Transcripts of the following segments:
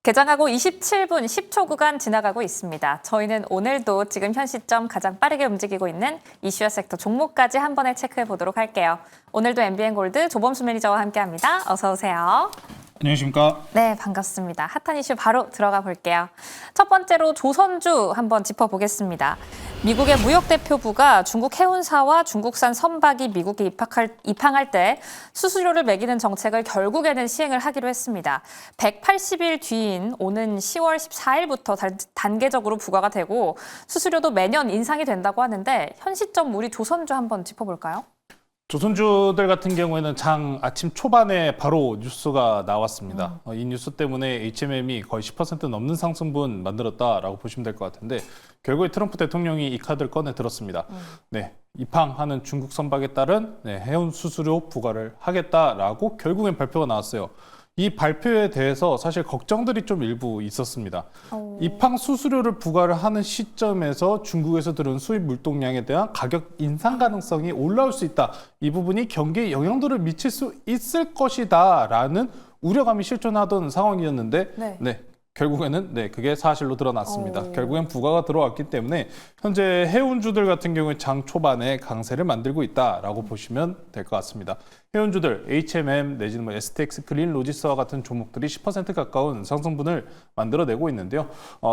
개장하고 27분 10초 구간 지나가고 있습니다. 저희는 오늘도 지금 현 시점 가장 빠르게 움직이고 있는 이슈와 섹터 종목까지 한 번에 체크해 보도록 할게요. 오늘도 MBN골드 조범수 매니저와 함께합니다. 어서 오세요. 안녕하십니까? 네, 반갑습니다. 핫한 이슈 바로 들어가 볼게요. 첫 번째로 조선주 한번 짚어보겠습니다. 미국의 무역대표부가 중국 해운사와 중국산 선박이 미국에 입항할 때 수수료를 매기는 정책을 결국에는 시행을 하기로 했습니다. 180일 뒤인 오는 10월 14일부터 단계적으로 부과가 되고 수수료도 매년 인상이 된다고 하는데 현 시점 우리 조선주 한번 짚어볼까요? 조선주들 같은 경우에는 장 아침 초반에 바로 뉴스가 나왔습니다. 이 뉴스 때문에 HMM이 거의 10% 넘는 상승분 만들었다라고 보시면 될 것 같은데 결국에 트럼프 대통령이 이 카드를 꺼내 들었습니다. 네, 입항하는 중국 선박에 따른 해운 수수료 부과를 하겠다라고 결국엔 발표가 나왔어요. 이 발표에 대해서 사실 걱정들이 좀 일부 있었습니다. 입항 수수료를 부과를 하는 시점에서 중국에서 들은 수입 물동량에 대한 가격 인상 가능성이 올라올 수 있다. 이 부분이 경기에 영향도를 미칠 수 있을 것이다 라는 우려감이 실존하던 상황이었는데 결국에는 그게 사실로 드러났습니다. 결국엔 부과가 들어왔기 때문에 현재 해운주들 같은 경우에 장 초반에 강세를 만들고 있다라고 보시면 될 것 같습니다. 해운주들 HMM 내지는 STX, 그린로지스와 같은 종목들이 10% 가까운 상승분을 만들어내고 있는데요.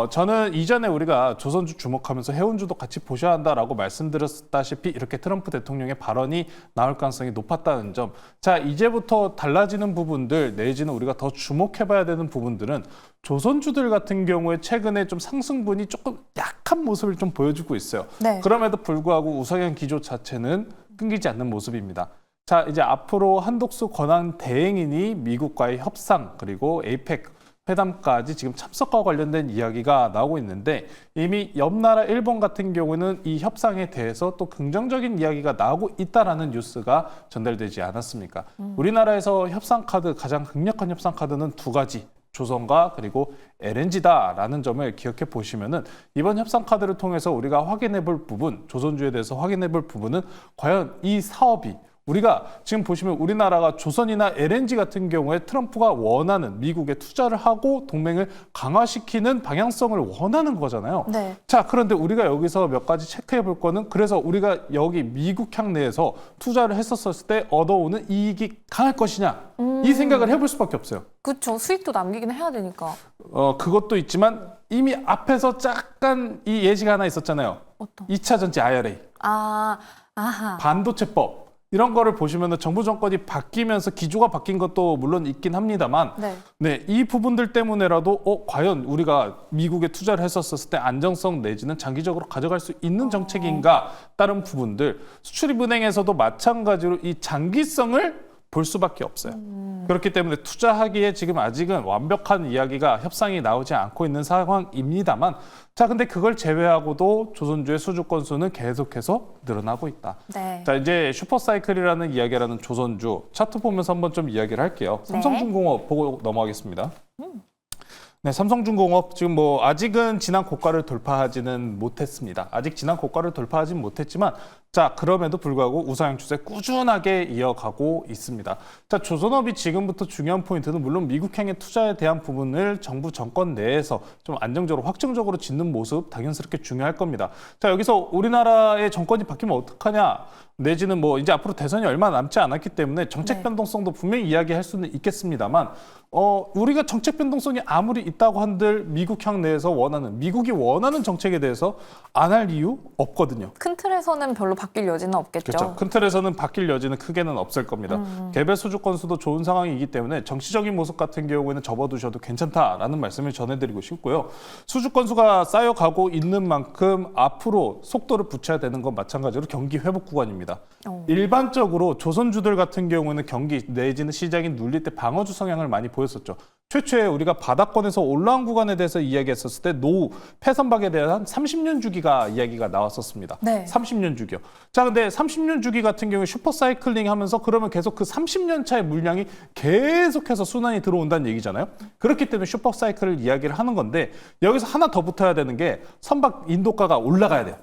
저는 이전에 우리가 조선주 주목하면서 해운주도 같이 보셔야 한다라고 말씀드렸다시피 이렇게 트럼프 대통령의 발언이 나올 가능성이 높았다는 점. 자, 이제부터 달라지는 부분들 내지는 우리가 더 주목해봐야 되는 부분들은 조선주들 같은 경우에 최근에 좀 상승분이 조금 약한 모습을 좀 보여주고 있어요. 그럼에도 불구하고 우상향 기조 자체는 끊기지 않는 모습입니다. 자, 이제 앞으로 한독수 권한 대행인이 미국과의 협상 그리고 에이펙 회담까지 지금 참석과 관련된 이야기가 나오고 있는데 이미 옆 나라 일본 같은 경우는 이 협상에 대해서 또 긍정적인 이야기가 나오고 있다라는 뉴스가 전달되지 않았습니까? 우리나라에서 협상 카드, 가장 강력한 협상 카드는 두 가지. 조선과 그리고 LNG다라는 점을 기억해 보시면은 이번 협상 카드를 통해서 우리가 확인해 볼 부분, 조선주에 대해서 확인해 볼 부분은 과연 이 사업이 우리가 지금 보시면 우리나라가 조선이나 LNG 같은 경우에 트럼프가 원하는 미국에 투자를 하고 동맹을 강화시키는 방향성을 원하는 거잖아요. 자, 그런데 우리가 여기서 몇 가지 체크해 볼 거는 그래서 우리가 여기 미국 향내에서 투자를 했었을 때 얻어오는 이익이 강할 것이냐 이 생각을 해볼 수밖에 없어요. 그렇죠. 수익도 남기긴 해야 되니까. 그것도 있지만 이미 앞에서 잠깐 이 예시가 하나 있었잖아요. 어떤? 2차 전지 IRA. 아하. 반도체법. 이런 거를 보시면 정부 정권이 바뀌면서 기조가 바뀐 것도 물론 있긴 합니다만 이 부분들 때문에라도 과연 우리가 미국에 투자를 했었을 때 안정성 내지는 장기적으로 가져갈 수 있는 정책인가 다른 부분들 수출입은행에서도 마찬가지로 이 장기성을 볼 수밖에 없어요. 그렇기 때문에 투자하기에 지금 아직은 완벽한 이야기가 협상이 나오지 않고 있는 상황입니다만 자, 근데 그걸 제외하고도 조선주의 수주 건수는 계속해서 늘어나고 있다. 자, 이제 슈퍼사이클이라는 이야기라는 조선주 차트 보면서 한번 좀 이야기를 할게요. 삼성중공업 보고 넘어가겠습니다. 네, 삼성중공업 지금 아직은 지난 고가를 돌파하지는 못했습니다. 아직 지난 고가를 돌파하지는 못했지만 자, 그럼에도 불구하고 우상향 추세 꾸준하게 이어가고 있습니다. 자, 조선업이 지금부터 중요한 포인트는 물론 미국향의 투자에 대한 부분을 정부 정권 내에서 좀 안정적으로 확정적으로 짓는 모습 당연스럽게 중요할 겁니다. 자, 여기서 우리나라의 정권이 바뀌면 어떡하냐? 내지는 이제 앞으로 대선이 얼마 남지 않았기 때문에 정책 변동성도 분명히 이야기할 수는 있겠습니다만 우리가 정책 변동성이 아무리 있다고 한들 미국향 내에서 미국이 원하는 정책에 대해서 안 할 이유 없거든요. 큰 틀에서는 별로 바뀔 여지는 없겠죠. 그렇죠. 큰 틀에서는 바뀔 여지는 크게는 없을 겁니다. 개별 수주 건수도 좋은 상황이기 때문에 정치적인 모습 같은 경우에는 접어두셔도 괜찮다라는 말씀을 전해드리고 싶고요. 수주 건수가 쌓여가고 있는 만큼 앞으로 속도를 붙여야 되는 건 마찬가지로 경기 회복 구간입니다. 일반적으로 조선주들 같은 경우는 경기 내지는 시장이 눌릴 때 방어주 성향을 많이 보였었죠. 최초에 우리가 바닥권에서 올라온 구간에 대해서 이야기했었을 때 노후 폐선박에 대한 30년 주기가 이야기가 나왔었습니다. 30년 주기요. 자, 근데 30년 주기 같은 경우에 슈퍼사이클링 하면서 그러면 계속 그 30년 차의 물량이 계속해서 순환이 들어온다는 얘기잖아요. 그렇기 때문에 슈퍼사이클을 이야기를 하는 건데 여기서 하나 더 붙어야 되는 게 선박 인도가가 올라가야 돼요.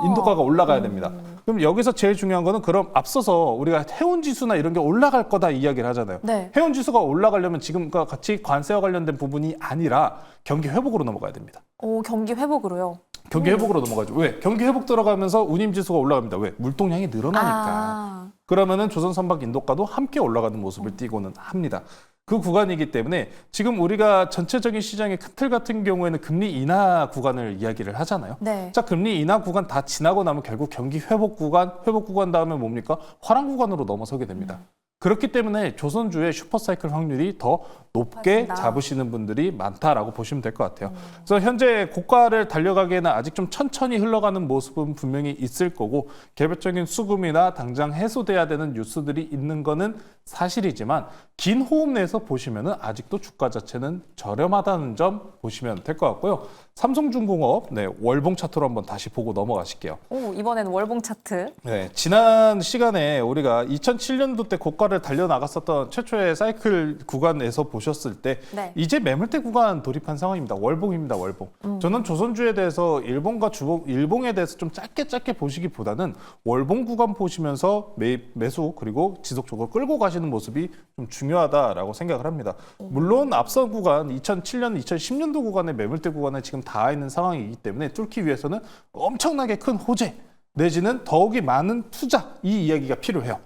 인도가가 올라가야 됩니다. 그럼 여기서 제일 중요한 거는 그럼 앞서서 우리가 해운 지수나 이런 게 올라갈 거다 이야기를 하잖아요. 네. 해운 지수가 올라가려면 지금과 같이 관세와 관련된 부분이 아니라 경기 회복으로 넘어가야 됩니다. 오, 경기 회복으로요. 경기 회복으로 넘어가죠. 왜? 경기 회복 들어가면서 운임 지수가 올라갑니다. 왜? 물동량이 늘어나니까. 아. 그러면은 조선 선박 인도가도 함께 올라가는 모습을 띠고는 합니다. 그 구간이기 때문에 지금 우리가 전체적인 시장의 큰 틀 같은 경우에는 금리 인하 구간을 이야기를 하잖아요. 네. 자, 금리 인하 구간 다 지나고 나면 결국 경기 회복 구간 다음에 뭡니까? 화랑 구간으로 넘어서게 됩니다. 그렇기 때문에 조선주의 슈퍼사이클 확률이 더 높게 맞습니다. 잡으시는 분들이 많다라고 보시면 될 것 같아요. 그래서 현재 고가를 달려가기에는 아직 좀 천천히 흘러가는 모습은 분명히 있을 거고 개별적인 수급이나 당장 해소돼야 되는 뉴스들이 있는 거는 사실이지만 긴 호흡 내에서 보시면은 아직도 주가 자체는 저렴하다는 점 보시면 될 것 같고요. 삼성중공업 월봉 차트로 한번 다시 보고 넘어가실게요. 오, 이번엔 월봉 차트. 네, 지난 시간에 우리가 2007년도 때 고가를 달려나갔었던 최초의 사이클 구간에서 보셨을 때 네. 이제 매물대 구간 돌입한 상황입니다. 월봉입니다. 월봉. 저는 조선주에 대해서 일봉과 일봉에 대해서 좀 짧게 보시기보다는 월봉 구간 보시면서 매수 그리고 지속적으로 끌고 가시는 모습이 좀 중요하다라고 생각을 합니다. 물론 앞선 구간 2007년, 2010년도 구간의 매물대 구간에 지금 닿아 있는 상황이기 때문에 뚫기 위해서는 엄청나게 큰 호재 내지는 더욱이 많은 투자 이 이야기가 필요해요.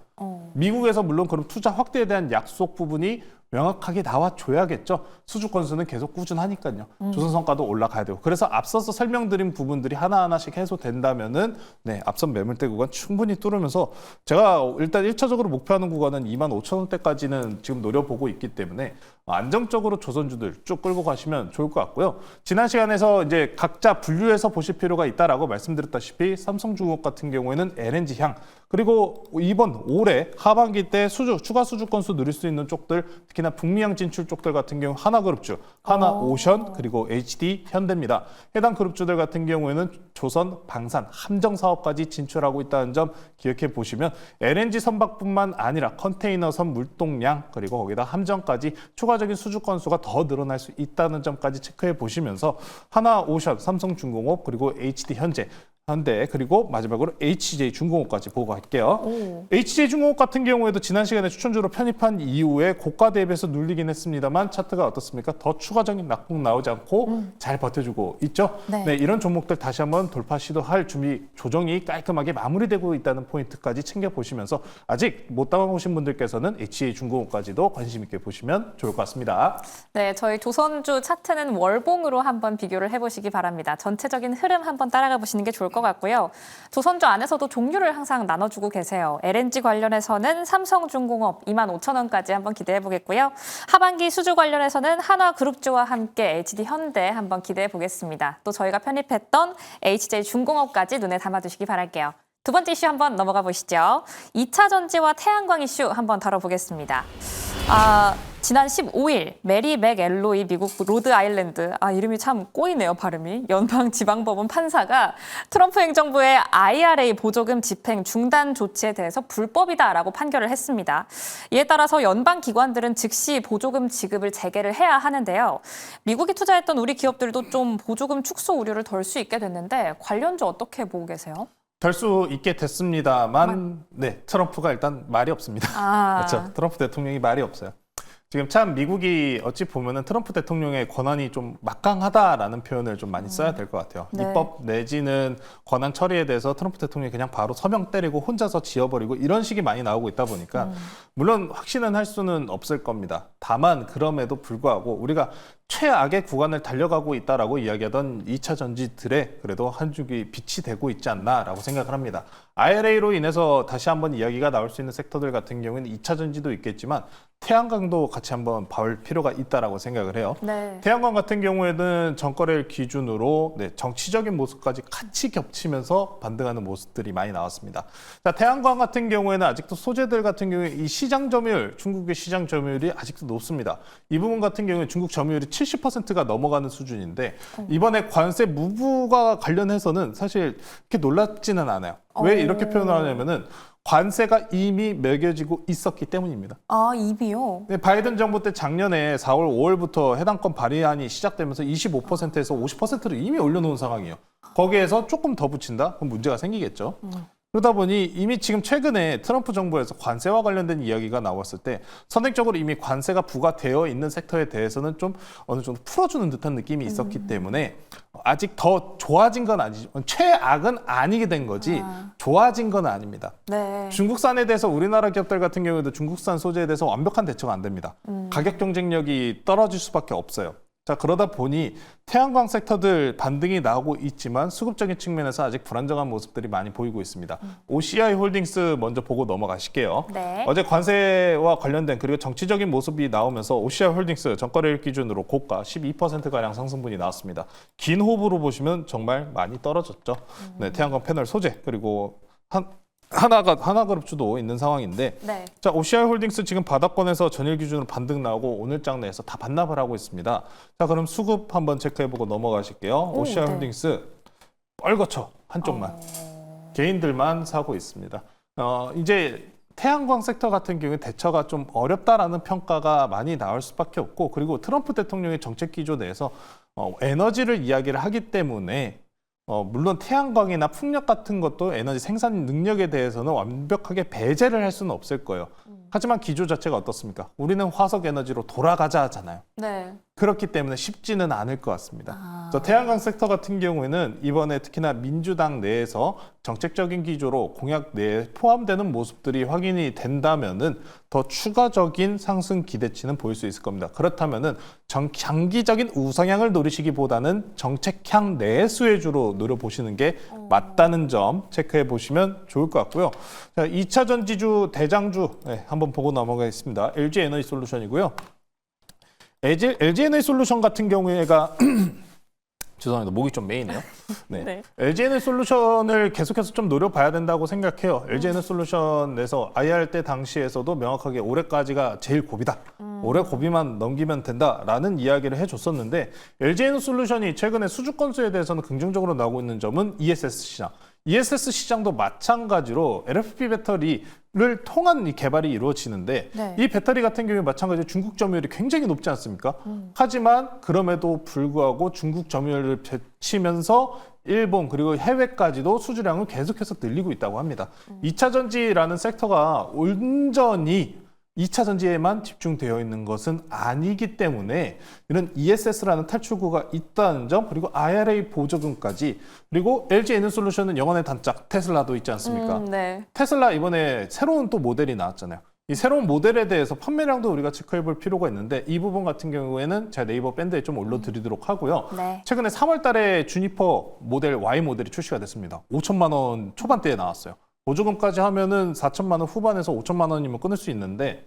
미국에서 물론 그런 투자 확대에 대한 약속 부분이 명확하게 나와줘야겠죠. 수주 건수는 계속 꾸준하니까요. 조선 성과도 올라가야 되고. 그래서 앞서서 설명드린 부분들이 하나하나씩 해소된다면은 앞선 매물대 구간 충분히 뚫으면서 제가 일단 1차적으로 목표하는 구간은 25,000원대까지는 지금 노려보고 있기 때문에 안정적으로 조선주들 쭉 끌고 가시면 좋을 것 같고요. 지난 시간에서 이제 각자 분류해서 보실 필요가 있다라고 말씀드렸다시피 삼성중공업 같은 경우에는 LNG향 그리고 이번 올해 하반기 때 추가 수주 건수 누릴 수 있는 쪽들 특히나 북미향 진출 쪽들 같은 경우 하나그룹주, 하나오션 그리고 HD 현대입니다. 해당 그룹주들 같은 경우에는 조선, 방산, 함정 사업까지 진출하고 있다는 점 기억해 보시면 LNG 선박뿐만 아니라 컨테이너선 물동량 그리고 거기다 함정까지 추가적인 수주 건수가 더 늘어날 수 있다는 점까지 체크해 보시면서 하나오션, 삼성중공업 그리고 HD 현대 그리고 마지막으로 HJ중공업까지 보고 갈게요. HJ중공업 같은 경우에도 지난 시간에 추천주로 편입한 이후에 고가 대비해서 눌리긴 했습니다만 차트가 어떻습니까? 더 추가적인 낙폭 나오지 않고 잘 버텨주고 있죠. 네. 이런 종목들 다시 한번 돌파 시도할 준비 조정이 깔끔하게 마무리되고 있다는 포인트까지 챙겨보시면서 아직 못 담아보신 분들께서는 HJ중공업까지도 관심 있게 보시면 좋을 것 같습니다. 네, 저희 조선주 차트는 월봉으로 한번 비교를 해보시기 바랍니다. 전체적인 흐름 한번 따라가 보시는 게 좋을 것 같고요. 조선주 안에서도 종류를 항상 나눠주고 계세요. LNG 관련해서는 삼성중공업 25,000원까지 한번 기대해 보겠고요. 하반기 수주 관련해서는 한화그룹주와 함께 HD현대 한번 기대해 보겠습니다. 또 저희가 편입했던 HJ중공업까지 눈에 담아두시기 바랄게요. 두 번째 이슈 한번 넘어가 보시죠. 2차 전지와 태양광 이슈 한번 다뤄보겠습니다. 지난 15일 메리 맥엘로이 미국 로드 아일랜드 이름이 참 꼬이네요 발음이 연방지방법원 판사가 트럼프 행정부의 IRA 보조금 집행 중단 조치에 대해서 불법이다라고 판결을 했습니다. 이에 따라서 연방 기관들은 즉시 보조금 지급을 재개를 해야 하는데요. 미국에 투자했던 우리 기업들도 좀 보조금 축소 우려를 덜 수 있게 됐는데 관련주 어떻게 보고 계세요? 될 수 있게 됐습니다만 트럼프가 일단 말이 없습니다. 그렇죠. 트럼프 대통령이 말이 없어요. 지금 참 미국이 어찌 보면은 트럼프 대통령의 권한이 좀 막강하다라는 표현을 좀 많이 써야 될 것 같아요. 네. 입법 내지는 권한 처리에 대해서 트럼프 대통령이 그냥 바로 서명 때리고 혼자서 지어버리고 이런 식이 많이 나오고 있다 보니까 물론 확신은 할 수는 없을 겁니다. 다만 그럼에도 불구하고 우리가 최악의 구간을 달려가고 있다라고 이야기하던 2차 전지들의 그래도 한 줄기 빛이 되고 있지 않나라고 생각을 합니다. IRA로 인해서 다시 한번 이야기가 나올 수 있는 섹터들 같은 경우에는 2차 전지도 있겠지만 태양광도 같이 한번 봐올 필요가 있다라고 생각을 해요. 네. 태양광 같은 경우에는 전거래일 기준으로 정치적인 모습까지 같이 겹치면서 반등하는 모습들이 많이 나왔습니다. 자, 태양광 같은 경우에는 아직도 소재들 같은 경우에 이 시장 점유율, 중국의 시장 점유율이 아직도 높습니다. 이 부분 같은 경우에 중국 점유율이 70%가 넘어가는 수준인데 이번에 관세 무부가 관련해서는 사실 그렇게 놀랍지는 않아요. 왜 이렇게 표현을 하냐면은 관세가 이미 매겨지고 있었기 때문입니다. 이미요? 네, 바이든 정부 때 작년에 4월, 5월부터 해당권 발의안이 시작되면서 25%에서 50%를 이미 올려놓은 상황이에요. 거기에서 조금 더 붙인다? 그럼 문제가 생기겠죠. 그러다 보니 이미 지금 최근에 트럼프 정부에서 관세와 관련된 이야기가 나왔을 때 선행적으로 이미 관세가 부과되어 있는 섹터에 대해서는 좀 어느 정도 풀어주는 듯한 느낌이 있었기 때문에 아직 더 좋아진 건 아니지, 최악은 아니게 된 거지 좋아진 건 아닙니다. 네. 중국산에 대해서 우리나라 기업들 같은 경우에도 중국산 소재에 대해서 완벽한 대처가 안 됩니다. 가격 경쟁력이 떨어질 수밖에 없어요. 자, 그러다 보니 태양광 섹터들 반등이 나오고 있지만 수급적인 측면에서 아직 불안정한 모습들이 많이 보이고 있습니다. OCI 홀딩스 먼저 보고 넘어가실게요. 네. 어제 관세와 관련된 그리고 정치적인 모습이 나오면서 OCI 홀딩스 전거래일 기준으로 고가 12%가량 상승분이 나왔습니다. 긴 호흡으로 보시면 정말 많이 떨어졌죠. 네, 태양광 패널 소재 그리고 하나그룹주도 있는 상황인데 네. 자, OCI 홀딩스 지금 바닥권에서 전일 기준으로 반등 나오고 오늘 장내에서 다 반납을 하고 있습니다. 자, 그럼 수급 한번 체크해보고 넘어가실게요. OCI 네. 홀딩스 뻘거쳐 한쪽만 개인들만 사고 있습니다. 이제 태양광 섹터 같은 경우에 대처가 좀 어렵다라는 평가가 많이 나올 수밖에 없고 그리고 트럼프 대통령의 정책 기조 내에서 에너지를 이야기를 하기 때문에 물론 태양광이나 풍력 같은 것도 에너지 생산 능력에 대해서는 완벽하게 배제를 할 수는 없을 거예요. 하지만 기조 자체가 어떻습니까? 우리는 화석 에너지로 돌아가자 하잖아요. 네. 그렇기 때문에 쉽지는 않을 것 같습니다. 그래서 태양광 섹터 같은 경우에는 이번에 특히나 민주당 내에서 정책적인 기조로 공약 내에 포함되는 모습들이 확인이 된다면은 더 추가적인 상승 기대치는 보일 수 있을 겁니다. 그렇다면은 장기적인 우상향을 노리시기보다는 정책향 내의 수혜주로 노려보시는 게 맞다는 점 체크해 보시면 좋을 것 같고요. 자, 2차 전지주 대장주 한번 보고 넘어가겠습니다. LG 에너지 솔루션이고요. LG 에너지 솔루션 같은 경우에가 죄송합니다. 목이 좀 메이네요. 네. 네. LG 에너지 솔루션을 계속해서 좀 노려봐야 된다고 생각해요. LG 에너지 솔루션에서 IR 때 당시에서도 명확하게 올해까지가 제일 고비다. 올해 고비만 넘기면 된다라는 이야기를 해줬었는데 LG 에너지 솔루션이 최근에 수주 건수에 대해서는 긍정적으로 나오고 있는 점은 ESS 시장. ESS 시장도 마찬가지로 LFP 배터리를 통한 이 개발이 이루어지는데 네. 이 배터리 같은 경우에 마찬가지로 중국 점유율이 굉장히 높지 않습니까? 하지만 그럼에도 불구하고 중국 점유율을 제치면서 일본 그리고 해외까지도 수주량을 계속해서 늘리고 있다고 합니다. 2차 전지라는 섹터가 온전히 2차 전지에만 집중되어 있는 것은 아니기 때문에 이런 ESS라는 탈출구가 있다는 점 그리고 IRA 보조금까지 그리고 LG 에너솔루션은 영원의 단짝 테슬라도 있지 않습니까? 네. 테슬라 이번에 새로운 또 모델이 나왔잖아요. 이 새로운 모델에 대해서 판매량도 우리가 체크해 볼 필요가 있는데 이 부분 같은 경우에는 제가 네이버 밴드에 좀 올려드리도록 하고요. 네. 최근에 3월 달에 주니퍼 모델 Y 모델이 출시가 됐습니다. 5천만 원 초반대에 나왔어요. 보조금까지 하면은 4천만 원 후반에서 5천만 원이면 끊을 수 있는데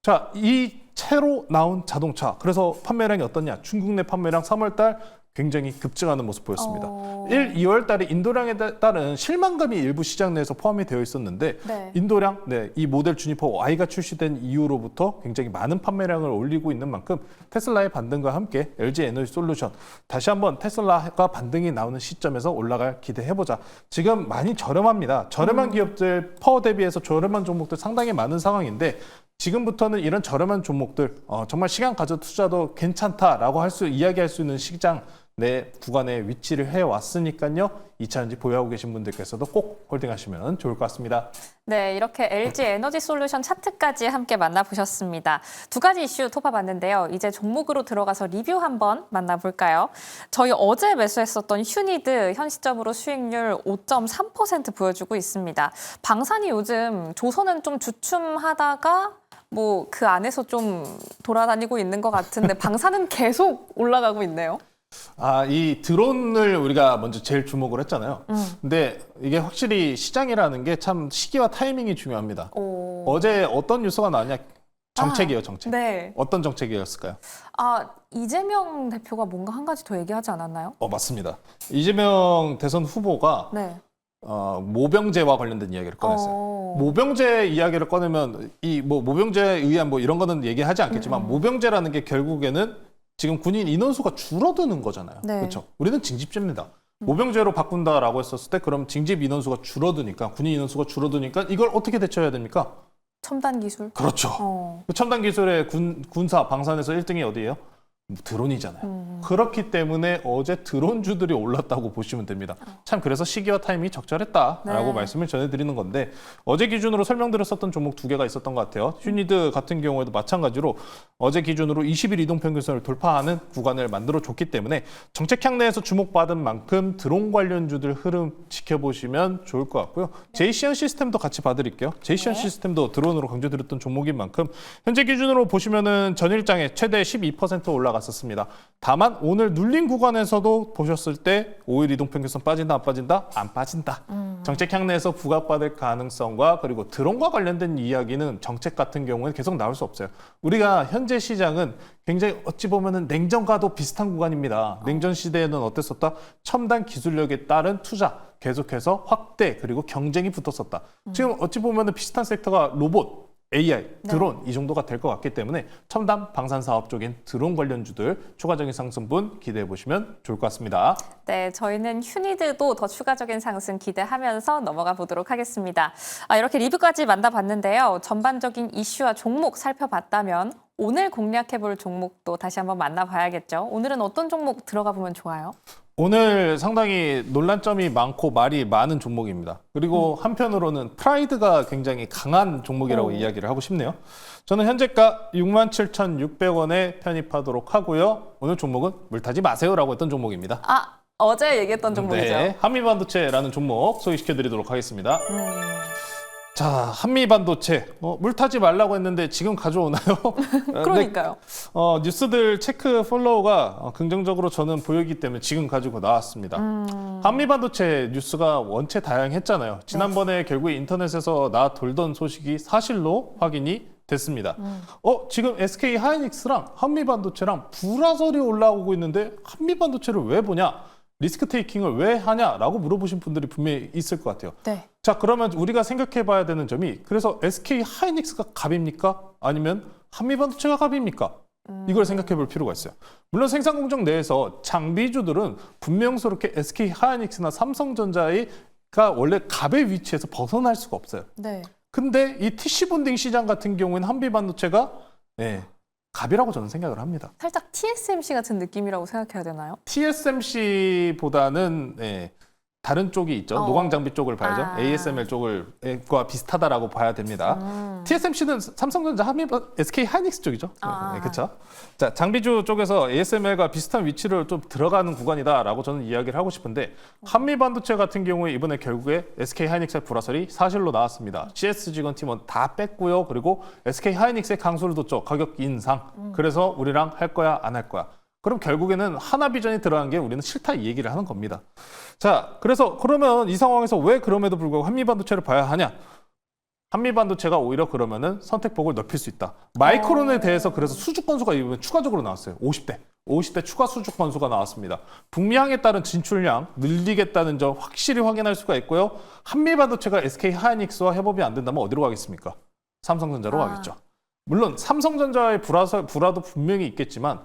자, 이 새로 나온 자동차 그래서 판매량이 어떠냐? 중국 내 판매량 3월 달 굉장히 급증하는 모습 보였습니다. 1, 2월 달에 인도량에 따른 실망감이 일부 시장 내에서 포함이 되어 있었는데 네. 인도량, 이 모델 주니퍼 Y가 출시된 이후로부터 굉장히 많은 판매량을 올리고 있는 만큼 테슬라의 반등과 함께 LG 에너지 솔루션 다시 한번 테슬라가 반등이 나오는 시점에서 올라갈 기대해보자. 지금 많이 저렴합니다. 저렴한 기업들 파워 대비해서 저렴한 종목들 상당히 많은 상황인데 지금부터는 이런 저렴한 종목들 정말 시간 가져 투자도 괜찮다라고 이야기할 수 있는 시장 내 구간에 위치를 해왔으니까요. 2차 전지 보유하고 계신 분들께서도 꼭 홀딩하시면 좋을 것 같습니다. 네, 이렇게 LG 에너지 솔루션 차트까지 함께 만나보셨습니다. 두 가지 이슈 토파봤는데요. 이제 종목으로 들어가서 리뷰 한번 만나볼까요? 저희 어제 매수했었던 휴니드 현 시점으로 수익률 5.3% 보여주고 있습니다. 방산이 요즘 조선은 좀 주춤하다가 뭐 그 안에서 좀 돌아다니고 있는 것 같은데 방산은 계속 올라가고 있네요. 이 드론을 우리가 먼저 제일 주목을 했잖아요. 근데 이게 확실히 시장이라는 게 참 시기와 타이밍이 중요합니다. 어제 어떤 뉴스가 나왔냐? 정책이에요, 정책. 네. 어떤 정책이었을까요? 이재명 대표가 뭔가 한 가지 더 얘기하지 않았나요? 맞습니다. 이재명 대선 후보가 네. 모병제와 관련된 이야기를 꺼냈어요. 모병제 이야기를 꺼내면 모병제에 의한 이런 거는 얘기하지 않겠지만 모병제라는 게 결국에는 지금 군인 인원수가 줄어드는 거잖아요. 네. 그렇죠? 우리는 징집제입니다. 모병제로 바꾼다라고 했었을 때 그럼 징집 인원수가 줄어드니까 군인 인원수가 줄어드니까 이걸 어떻게 대처해야 됩니까? 첨단 기술. 그렇죠. 그 첨단 기술의 군사 방산에서 1등이 어디예요? 드론이잖아요. 그렇기 때문에 어제 드론주들이 올랐다고 보시면 됩니다. 참 그래서 시기와 타이밍이 적절했다라고 네. 말씀을 전해드리는 건데 어제 기준으로 설명드렸었던 종목 두 개가 있었던 것 같아요. 휴니드 같은 경우에도 마찬가지로 어제 기준으로 20일 이동평균선을 돌파하는 구간을 만들어줬기 때문에 정책 향내에서 주목받은 만큼 드론 관련주들 흐름 지켜보시면 좋을 것 같고요. 제이시언 시스템도 같이 봐드릴게요. 제이시언 네. 시스템도 드론으로 강조드렸던 종목인 만큼 현재 기준으로 보시면은 전일장에 최대 12% 올라갔었습니다. 다만 오늘 눌린 구간에서도 보셨을 때 5일 이동평균선 빠진다 안 빠진다? 안 빠진다. 정책 향내에서 부각받을 가능성과 그리고 드론과 관련된 이야기는 정책 같은 경우는 계속 나올 수 없어요. 우리가 현재 시장은 굉장히 어찌 보면은 냉전과도 비슷한 구간입니다. 냉전 시대에는 어땠었다? 첨단 기술력에 따른 투자 계속해서 확대 그리고 경쟁이 붙었었다. 지금 어찌 보면은 비슷한 섹터가 로봇, AI, 드론 이 정도가 될 것 같기 때문에 첨단 방산 사업 쪽인 드론 관련주들 추가적인 상승분 기대해 보시면 좋을 것 같습니다. 네, 저희는 휴니드도 더 추가적인 상승 기대하면서 넘어가 보도록 하겠습니다. 이렇게 리뷰까지 만나봤는데요. 전반적인 이슈와 종목 살펴봤다면 오늘 공략해볼 종목도 다시 한번 만나봐야겠죠. 오늘은 어떤 종목 들어가 보면 좋아요? 오늘 상당히 논란점이 많고 말이 많은 종목입니다. 그리고 한편으로는 프라이드가 굉장히 강한 종목이라고 이야기를 하고 싶네요. 저는 현재가 67,600원에 편입하도록 하고요. 오늘 종목은 물타지 마세요라고 했던 종목입니다. 어제 얘기했던 종목이죠. 네, 한미반도체라는 종목 소개시켜드리도록 하겠습니다. 자, 한미반도체 물타지 말라고 했는데 지금 가져오나요? 그러니까요. 뉴스들 체크 팔로우가 긍정적으로 저는 보이기 때문에 지금 가지고 나왔습니다. 한미반도체 뉴스가 원체 다양했잖아요. 지난번에 결국에 인터넷에서 돌던 소식이 사실로 확인이 됐습니다. 지금 SK 하이닉스랑 한미반도체랑 불화설이 올라오고 있는데 한미반도체를 왜 보냐? 리스크 테이킹을 왜 하냐라고 물어보신 분들이 분명히 있을 것 같아요. 네. 자, 그러면 우리가 생각해 봐야 되는 점이 그래서 SK 하이닉스가 갑입니까? 아니면 한미반도체가 갑입니까? 이걸 생각해 볼 필요가 있어요. 물론 생산 공정 내에서 장비주들은 분명스럽게 SK 하이닉스나 삼성전자가 원래 갑의 위치에서 벗어날 수가 없어요. 네. 근데 이 TC 본딩 시장 같은 경우에는 한미반도체가 갑이라고 저는 생각을 합니다. 살짝 TSMC 같은 느낌이라고 생각해야 되나요? TSMC보다는 다른 쪽이 있죠. 노광 장비 쪽을 봐야죠. ASML 쪽과 비슷하다라고 봐야 됩니다. TSMC는 삼성전자, SK 하이닉스 쪽이죠. 그렇죠. 자, 장비주 쪽에서 ASML과 비슷한 위치를 좀 들어가는 구간이다라고 저는 이야기를 하고 싶은데 한미반도체 같은 경우에 이번에 결국에 SK 하이닉스의 불화설이 사실로 나왔습니다. CS직원 팀원 다 뺐고요. 그리고 SK 하이닉스의 강수를 뒀죠. 가격 인상. 그래서 우리랑 할 거야, 안 할 거야. 그럼 결국에는 하나비전이 들어간 게 우리는 싫다 이 얘기를 하는 겁니다. 자, 그러면 이 상황에서 왜 그럼에도 불구하고 한미반도체를 봐야 하냐? 한미반도체가 오히려 그러면은 선택폭을 넓힐 수 있다. 마이크론에 대해서 그래서 수주 건수가 이번에 추가적으로 나왔어요. 50대 추가 수주 건수가 나왔습니다. 북미항에 따른 진출량 늘리겠다는 점 확실히 확인할 수가 있고요. 한미반도체가 SK 하이닉스와 협업이 안 된다면 어디로 가겠습니까? 삼성전자로 가겠죠. 물론 삼성전자의 불화도 분명히 있겠지만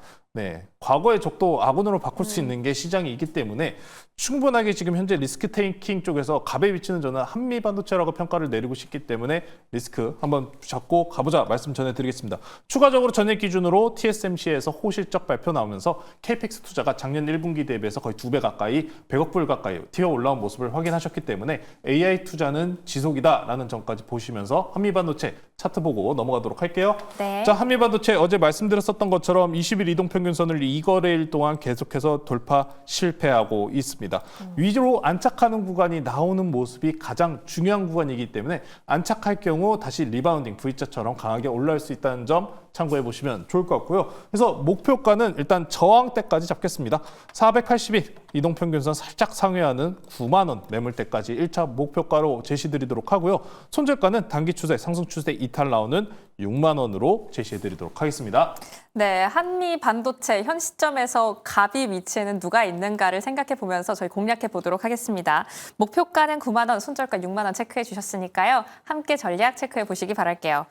과거의 적도 아군으로 바꿀 수 있는 게 시장이 있기 때문에 충분하게 지금 현재 리스크 테이킹 쪽에서 갑의 위치는 저는 한미반도체라고 평가를 내리고 싶기 때문에 리스크 한번 잡고 가보자 말씀 전해드리겠습니다. 추가적으로 전일 기준으로 TSMC에서 호실적 발표 나오면서 KPX 투자가 작년 1분기 대비해서 거의 2배 가까이 100억 불 가까이 튀어 올라온 모습을 확인하셨기 때문에 AI 투자는 지속이다라는 점까지 보시면서 한미반도체 차트 보고 넘어가도록 할게요. 네. 자, 한미반도체 어제 말씀드렸었던 것처럼 20일 이동평균선을 2거래일 동안 계속해서 돌파 실패하고 있습니다. 위로 안착하는 구간이 나오는 모습이 가장 중요한 구간이기 때문에 안착할 경우 다시 리바운딩 V자처럼 강하게 올라올 수 있다는 점 참고해 보시면 좋을 것 같고요. 그래서 목표가는 일단 저항대까지 잡겠습니다. 480일 이동평균선 살짝 상회하는 9만 원 매물대까지 1차 목표가로 제시드리도록 하고요. 손절가는 단기 추세, 상승 추세 이탈 나오는 6만 원으로 제시해드리도록 하겠습니다. 네, 한미 반도체 현 시점에서 갑이 위치에는 누가 있는가를 생각해 보면서 저희 공략해 보도록 하겠습니다. 목표가는 9만 원, 손절가 6만 원 체크해 주셨으니까요. 함께 전략 체크해 보시기 바랄게요.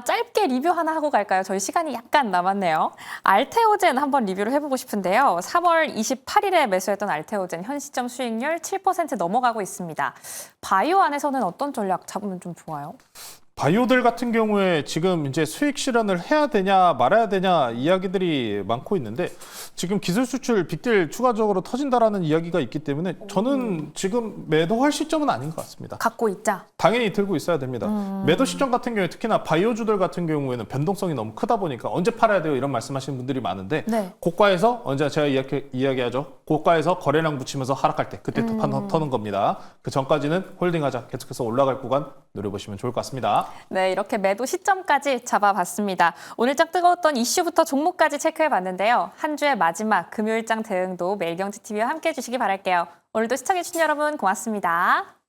짧게 리뷰 하나 하고 갈까요? 저희 시간이 약간 남았네요. 알테오젠 한번 리뷰를 해보고 싶은데요. 3월 28일에 매수했던 알테오젠 현 시점 수익률 7% 넘어가고 있습니다. 바이오 안에서는 어떤 전략 잡으면 좀 좋아요? 바이오들 같은 경우에 지금 이제 수익 실현을 해야 되냐 말아야 되냐 이야기들이 많고 있는데 지금 기술 수출 빅딜 추가적으로 터진다라는 이야기가 있기 때문에 저는 지금 매도할 시점은 아닌 것 같습니다. 갖고 있자. 당연히 들고 있어야 됩니다. 매도 시점 같은 경우에 특히나 바이오주들 같은 경우에는 변동성이 너무 크다 보니까 언제 팔아야 돼요 이런 말씀하시는 분들이 많은데 네. 고가에서 언제 제가 이야기하죠. 고가에서 거래량 붙이면서 하락할 때 그때 터는 겁니다. 그 전까지는 홀딩하자 계속해서 올라갈 구간 노려보시면 좋을 것 같습니다. 네, 이렇게 매도 시점까지 잡아봤습니다. 오늘장 뜨거웠던 이슈부터 종목까지 체크해봤는데요. 한 주의 마지막 금요일장 대응도 매일경제TV와 함께해 주시기 바랄게요. 오늘도 시청해주신 여러분 고맙습니다.